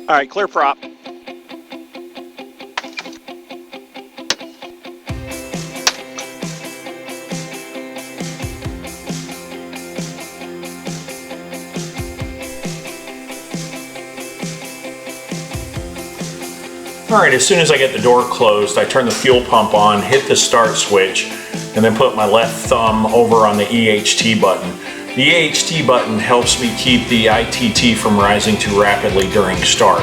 All right, clear prop. All right, as soon as I get the door closed, I turn the fuel pump on, hit the start switch, and then put my left thumb over on the EHT button. The EHT button helps me keep the ITT from rising too rapidly during start.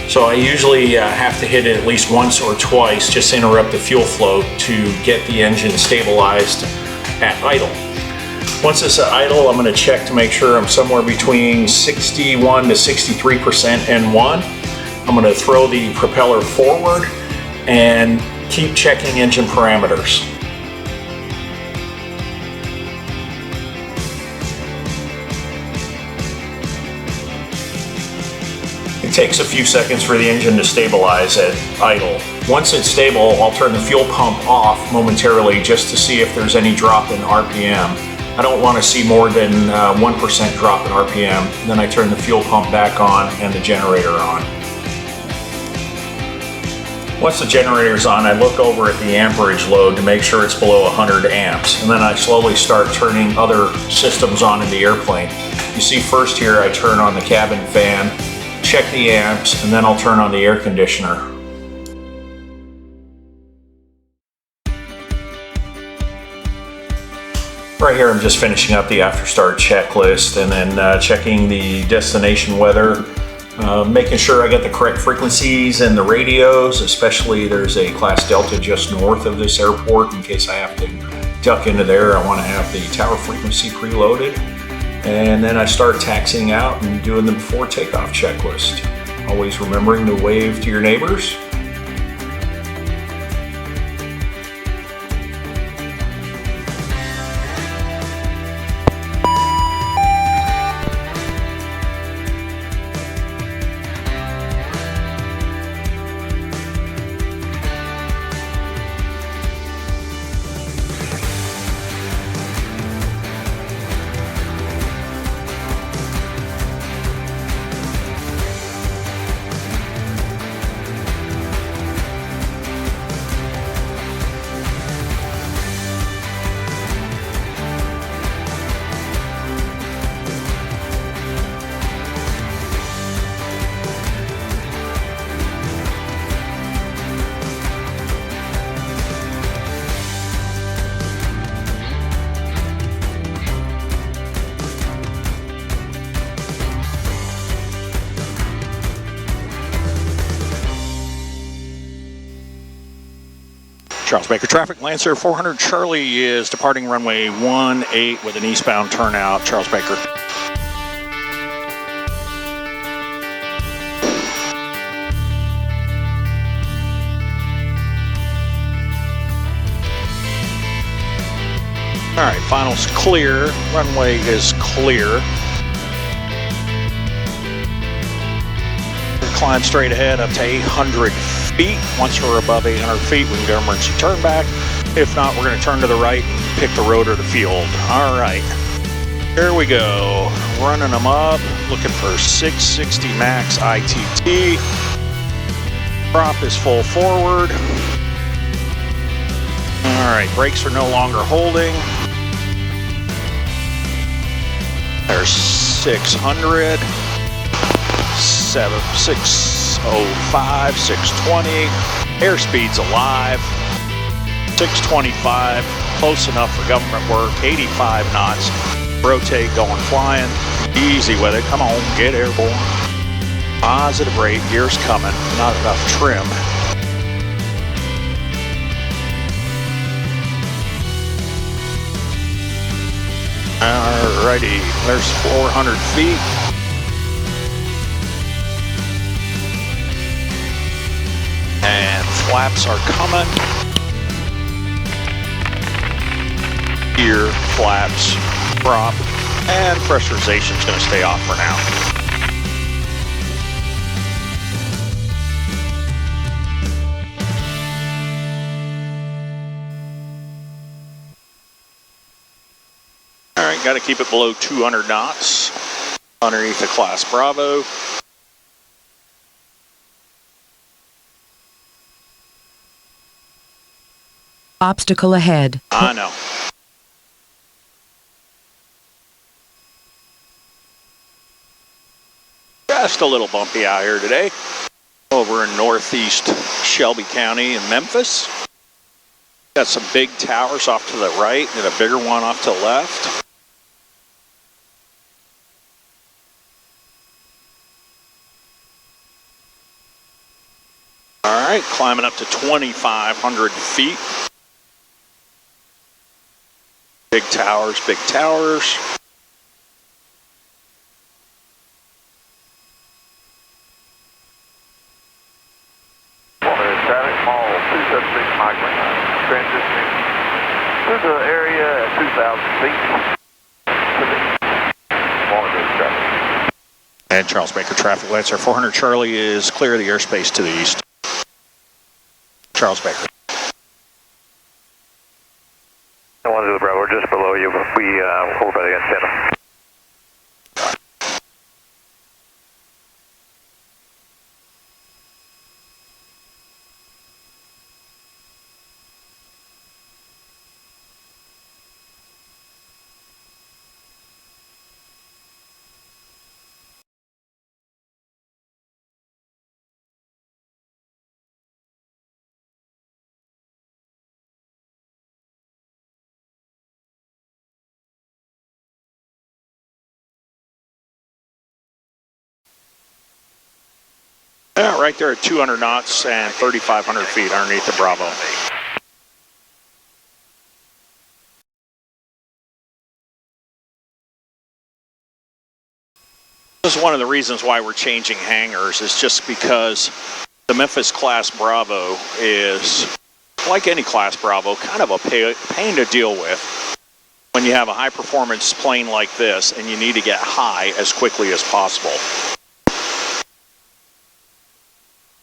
So I usually have to hit it at least once or twice just to interrupt the fuel flow to get the engine stabilized at idle. Once it's at idle, I'm going to check to make sure I'm somewhere between 61 to 63% N1. I'm going to throw the propeller forward and keep checking engine parameters. It takes a few seconds for the engine to stabilize at idle. Once it's stable, I'll turn the fuel pump off momentarily just to see if there's any drop in RPM. I don't want to see more than 1% drop in RPM. Then I turn the fuel pump back on and the generator on. Once the generator's on, I look over at the amperage load to make sure it's below 100 amps, and then I slowly start turning other systems on in the airplane. You see first here I turn on the cabin fan, check the amps, and then I'll turn on the air conditioner. Right here I'm just finishing up the after start checklist and then checking the destination weather. Making sure I get the correct frequencies and the radios, especially there's a Class Delta just north of this airport. In case I have to duck into there, I want to have the tower frequency preloaded. And then I start taxiing out and doing the before takeoff checklist. Always remembering to wave to your neighbors. Charles Baker traffic, Lancair 400 Charlie is departing runway 18 with an eastbound turnout. Charles Baker. All right, finals clear. Runway is clear. Climb straight ahead up to 800 feet. Once we're above 800 feet, we can go emergency turn back. If not, we're going to turn to the right and pick the road or the field. All right, here we go. Running them up, looking for 660 max ITT. Prop is full forward. All right, brakes are no longer holding. There's 600. 605, 620, airspeed's alive, 625, close enough for government work, 85 knots, rotate, going flying, easy with it, come on, get airborne, positive rate, gears coming, not enough trim. Alrighty, there's 400 feet. And flaps are coming. Gear, flaps, prop, and pressurization is going to stay off for now. All right, got to keep it below 200 knots underneath the Class Bravo. Obstacle ahead. I know. Just a little bumpy out here today. Over in northeast Shelby County in Memphis. Got some big towers off to the right and a bigger one off to the left. All right, climbing up to 2,500 feet. Big towers, big towers. Traffic mall 276 micron. Transitioning to the area at 2,000 feet. Monitor traffic. And Charles Baker traffic lights are 400 Charlie is clear of the airspace to the east. Charles Baker. I want to do the Bravo, we're just below you, but we're by the antenna. Yeah, right there at 200 knots and 3,500 feet underneath the Bravo. This is one of the reasons why we're changing hangars, is just because the Memphis class Bravo is, like any class Bravo, kind of a pain to deal with when you have a high performance plane like this and you need to get high as quickly as possible.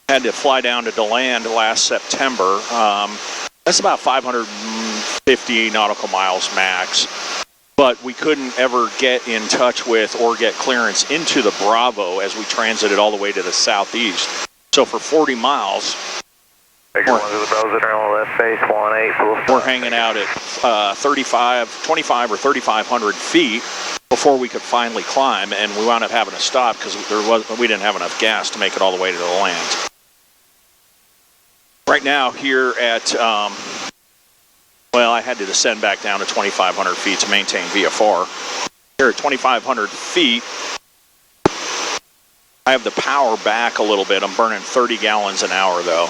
Had to fly down to DeLand last September. That's about 550 nautical miles max. But we couldn't ever get in touch with or get clearance into the Bravo as we transited all the way to the southeast. So for 40 miles, we're hanging out at 25 or 3,500 feet before we could finally climb, and we wound up having to stop because we didn't have enough gas to make it all the way to the land. Right now here at, well, I had to descend back down to 2,500 feet to maintain VFR. Here at 2,500 feet, I have the power back a little bit. I'm burning 30 gallons an hour though,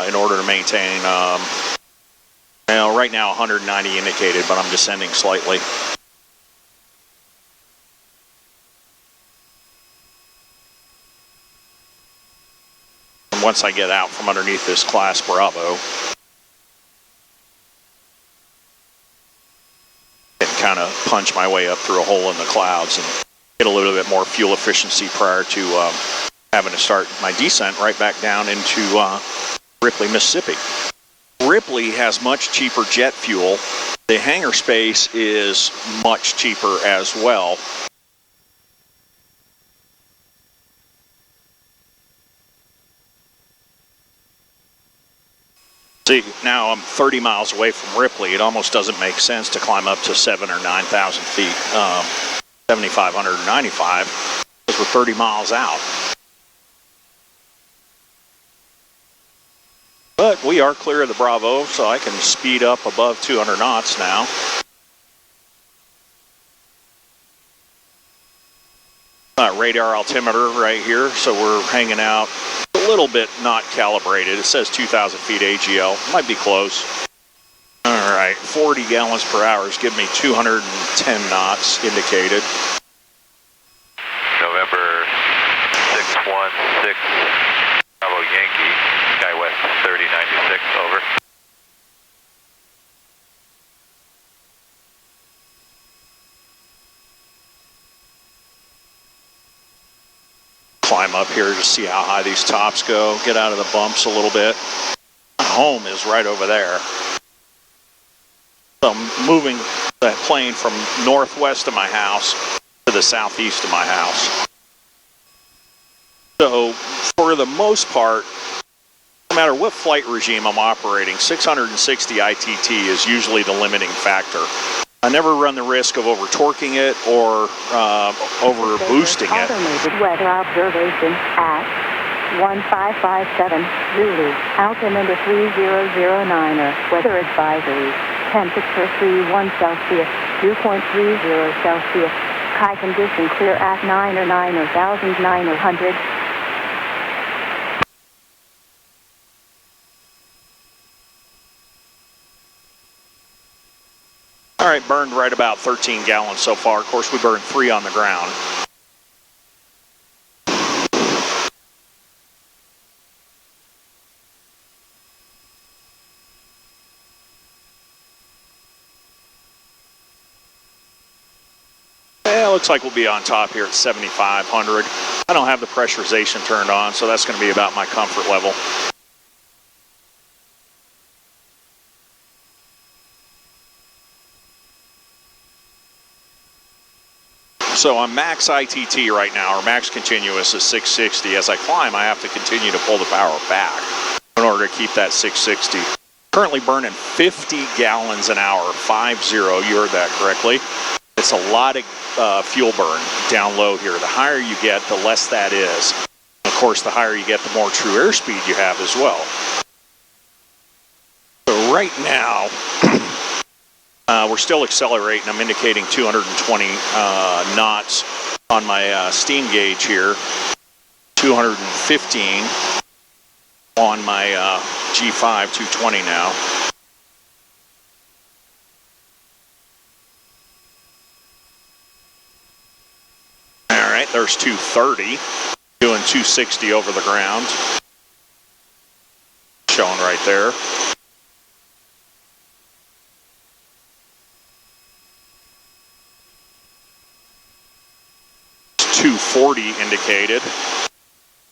in order to maintain, right now 190 indicated, but I'm descending slightly. And once I get out from underneath this class Bravo, and kind of punch my way up through a hole in the clouds and get a little bit more fuel efficiency prior to having to start my descent right back down into Ripley, Mississippi. Ripley has much cheaper jet fuel. The hangar space is much cheaper as well. See, now I'm 30 miles away from Ripley. It almost doesn't make sense to climb up to 7,000 or 9,000 feet, 7,595, because we're 30 miles out. But we are clear of the Bravo, so I can speed up above 200 knots now. Radar altimeter right here, so we're hanging out a little bit not calibrated. It says 2,000 feet AGL, might be close. All right, 40 gallons per hour is giving me 210 knots indicated. November 616, Bravo Yankee, SkyWest 3096, over. Climb up here to see how high these tops go, get out of the bumps a little bit. My home is right over there. So I'm moving that plane from northwest of my house to the southeast of my house. So for the most part, no matter what flight regime I'm operating, 660 ITT is usually the limiting factor. I never run the risk of over torquing it or over boosting it. Automated weather observation at 1557 Zulu, altimeter 3009er, weather advisory, temperature 31 Celsius, 2.30 Celsius, high condition clear at 9 or 900. All right, burned right about 13 gallons so far. Of course, we burned 3 on the ground. Yeah, looks like we'll be on top here at 7,500. I don't have the pressurization turned on, so that's going to be about my comfort level. So I'm max ITT right now, or max continuous is 660. As I climb, I have to continue to pull the power back in order to keep that 660. Currently burning 50 gallons an hour, 50, you heard that correctly. It's a lot of fuel burn down low here. The higher you get, the less that is. Of course, the higher you get, the more true airspeed you have as well. So right now, we're still accelerating. I'm indicating 220 knots on my steam gauge here. 215 on my G5 220 now. All right, there's 230, doing 260 over the ground. Showing right there. 240 indicated.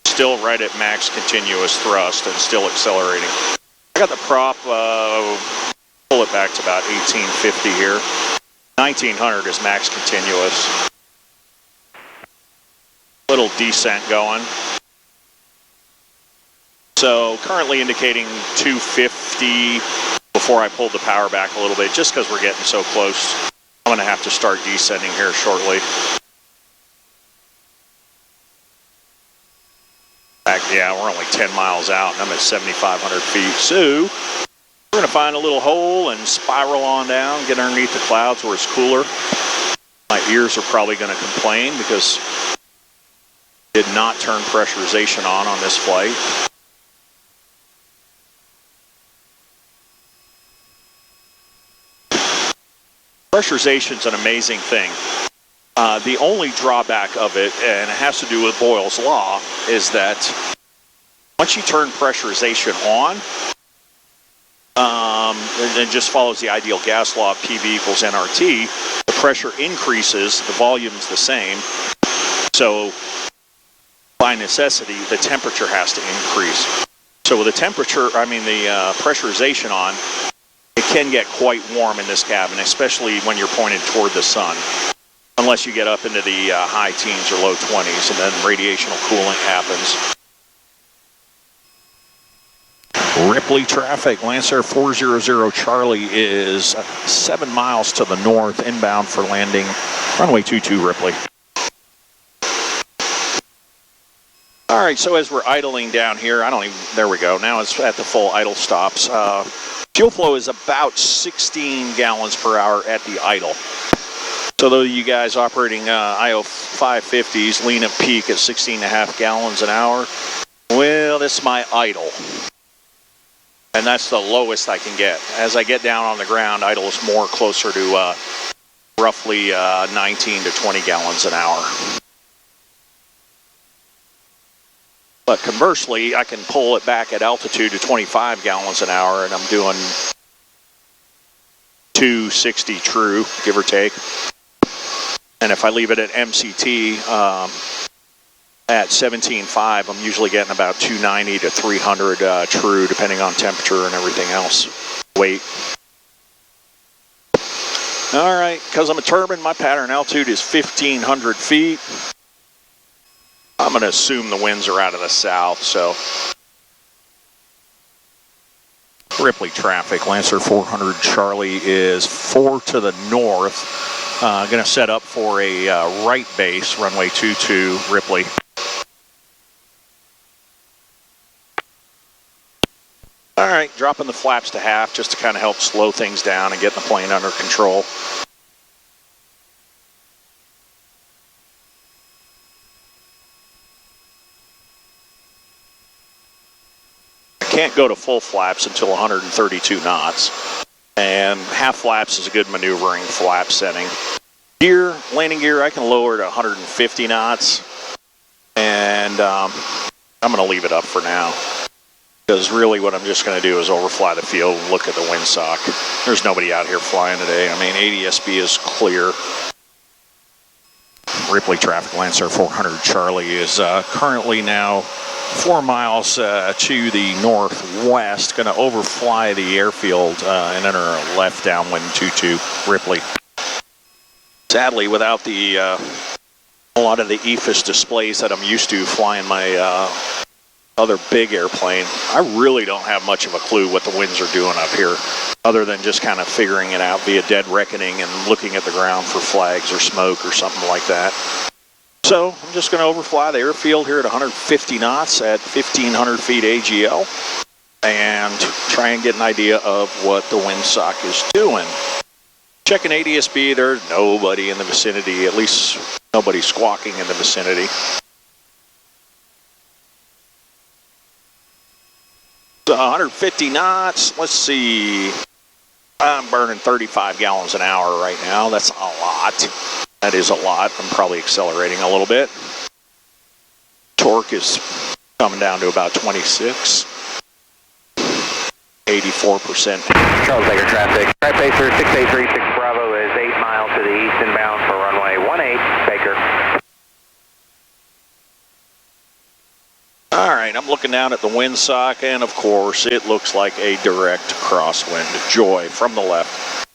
Still right at max continuous thrust and still accelerating. I got the prop, pull it back to about 1850 here. 1900 is max continuous. Little descent going. So currently indicating 250 before I pulled the power back a little bit, just because we're getting so close. I'm going to have to start descending here shortly. Yeah, we're only 10 miles out and I'm at 7,500 feet. So we're going to find a little hole and spiral on down, get underneath the clouds where it's cooler. My ears are probably going to complain because I did not turn pressurization on this flight. Pressurization is an amazing thing. The only drawback of it, and it has to do with Boyle's Law, is that once you turn pressurization on, it just follows the ideal gas law of PV equals nRT, the pressure increases, the volume's the same, so by necessity, the temperature has to increase. So with the pressurization on, it can get quite warm in this cabin, especially when you're pointed toward the sun. Unless you get up into the high teens or low 20s, and then radiational cooling happens. Ripley traffic, Lancair 400 Charlie is 7 miles to the north, inbound for landing, runway 22 Ripley. All right, so as we're idling down here, there we go, now it's at the full idle stops. Fuel flow is about 16 gallons per hour at the idle. So those of you guys operating IO 550s, lean at peak at 16.5 gallons an hour, well, that's my idle. And that's the lowest I can get. As I get down on the ground, idle is more closer to roughly 19 to 20 gallons an hour. But conversely, I can pull it back at altitude to 25 gallons an hour, and I'm doing 260 true, give or take. And if I leave it at MCT at 17.5, I'm usually getting about 290 to 300 true, depending on temperature and everything else, weight. All right, because I'm a turbine, my pattern altitude is 1,500 feet. I'm going to assume the winds are out of the south, so Ripley traffic, Lancer 400 Charlie is 4 to the north. Going to set up for a right base, runway 22, Ripley. All right, dropping the flaps to half just to kind of help slow things down and get the plane under control. I can't go to full flaps until 132 knots. And half flaps is a good maneuvering flap setting. Gear, landing gear, I can lower to 150 knots. And I'm going to leave it up for now. Because really what I'm just going to do is overfly the field and look at the windsock. There's nobody out here flying today. I mean, ADSB is clear. Ripley traffic, Lancer 400 Charlie is currently now 4 miles to the northwest. Going to overfly the airfield and enter a left downwind 22 Ripley. Sadly, without the a lot of the EFIS displays that I'm used to flying my other big airplane, I really don't have much of a clue what the winds are doing up here, other than just kind of figuring it out via dead reckoning and looking at the ground for flags or smoke or something like that. So I'm just going to overfly the airfield here at 150 knots at 1,500 feet AGL and try and get an idea of what the windsock is doing. Checking ADSB, there's nobody in the vicinity, at least nobody squawking in the vicinity. So 150 knots, let's see, I'm burning 35 gallons an hour right now. That's a lot. That is a lot. I'm probably accelerating a little bit. Torque is coming down to about 26. 84%. Charles Baker traffic. Right Pacer 6836 Bravo is 8 miles to the east inbound for runway 18 Baker. All right, I'm looking down at the windsock, and of course, it looks like a direct crosswind. Joy from the left.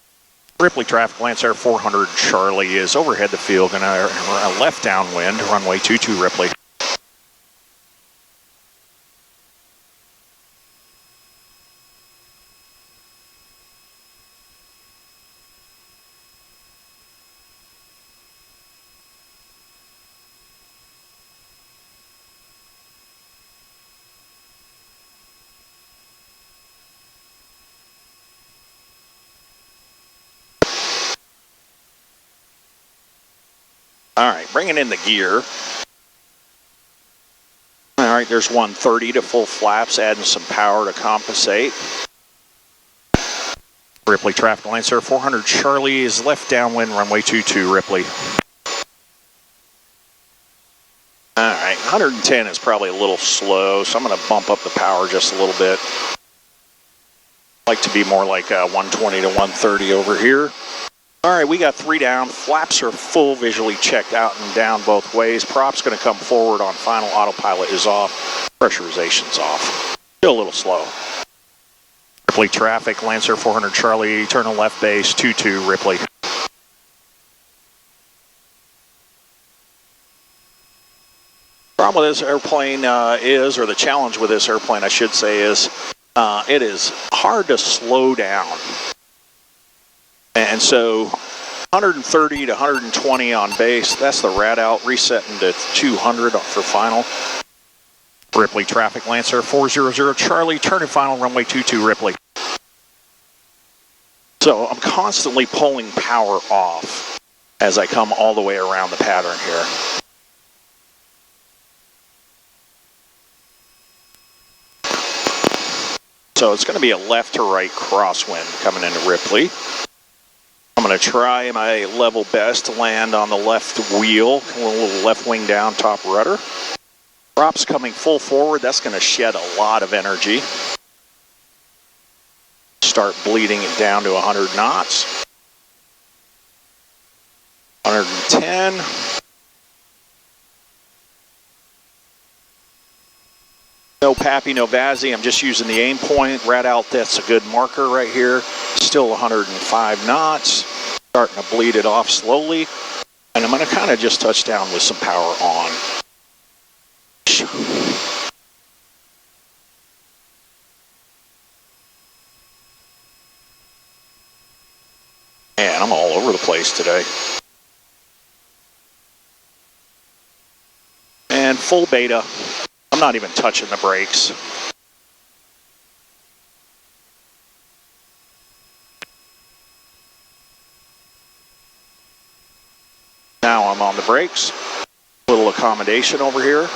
Ripley traffic, Lancer 400 Charlie is overhead the field, and a left downwind, runway 22 Ripley. All right, bringing in the gear. All right, there's 130 to full flaps, adding some power to compensate. Ripley traffic, Lancer 400 Charlie is left downwind, runway 22 Ripley. All right, 110 is probably a little slow, so I'm going to bump up the power just a little bit. I like to be more like 120 to 130 over here. All right, we got 3 down. Flaps are full, visually checked out and down both ways. Prop's going to come forward on final. Autopilot is off. Pressurization's off. Still a little slow. Ripley traffic, Lancer 400 Charlie, turn to left base, 22 Ripley. Problem with this airplane is, or the challenge with this airplane, I should say, is it is hard to slow down. And so 130 to 120 on base, that's the rad out, resetting to 200 for final. Ripley traffic, Lancer 400 Charlie, turn to final, runway 22 Ripley. So I'm constantly pulling power off as I come all the way around the pattern here. So it's going to be a left to right crosswind coming into Ripley. I'm going to try my level best to land on the left wheel, a little left wing down, top rudder. Prop's coming full forward. That's going to shed a lot of energy. Start bleeding it down to 100 knots. 110. No Pappy, no Vazzy. I'm just using the aim point. Rad out, that's a good marker right here. Still 105 knots. Starting to bleed it off slowly. And I'm going to kind of just touch down with some power on. Man, I'm all over the place today. And full beta. I'm not even touching the brakes. Now I'm on the brakes. Little accommodation over here.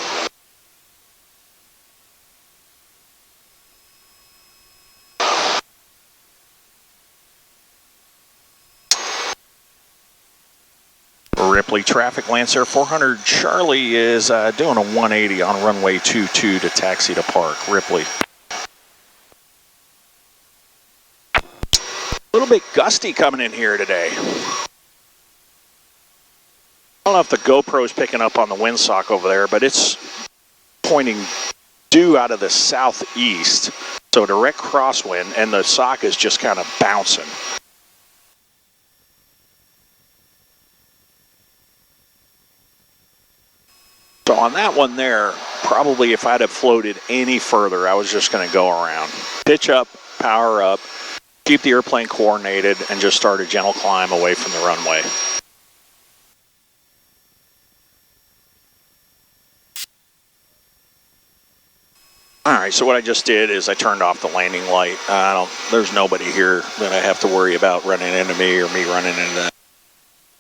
Ripley traffic, Lancair 400 Charlie is doing a 180 on runway 22 to taxi to park. Ripley. A little bit gusty coming in here today. I don't know if the GoPro's picking up on the windsock over there, but it's pointing due out of the southeast. So direct crosswind, and the sock is just kind of bouncing. So on that one there, probably if I'd have floated any further, I was just going to go around. Pitch up, power up, keep the airplane coordinated, and just start a gentle climb away from the runway. All right, so what I just did is I turned off the landing light. There's nobody here that I have to worry about running into me or me running into them.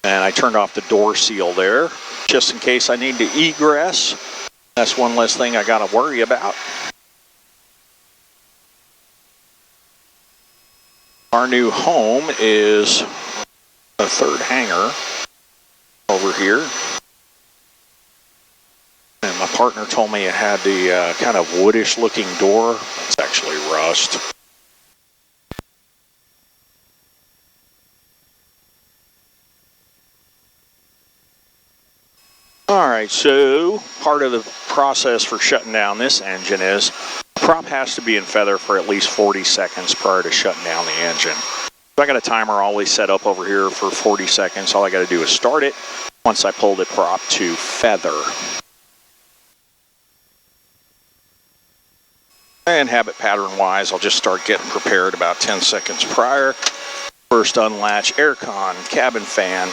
And I turned off the door seal there, just in case I need to egress. That's one less thing I got to worry about. Our new home is a third hangar over here. And my partner told me it had the kind of woodish looking door. It's actually rust. All right, so part of the process for shutting down this engine is the prop has to be in feather for at least 40 seconds prior to shutting down the engine. So I got a timer always set up over here for 40 seconds. All I got to do is start it once I pull the prop to feather. And habit pattern wise, I'll just start getting prepared about 10 seconds prior. First unlatch aircon, cabin fan,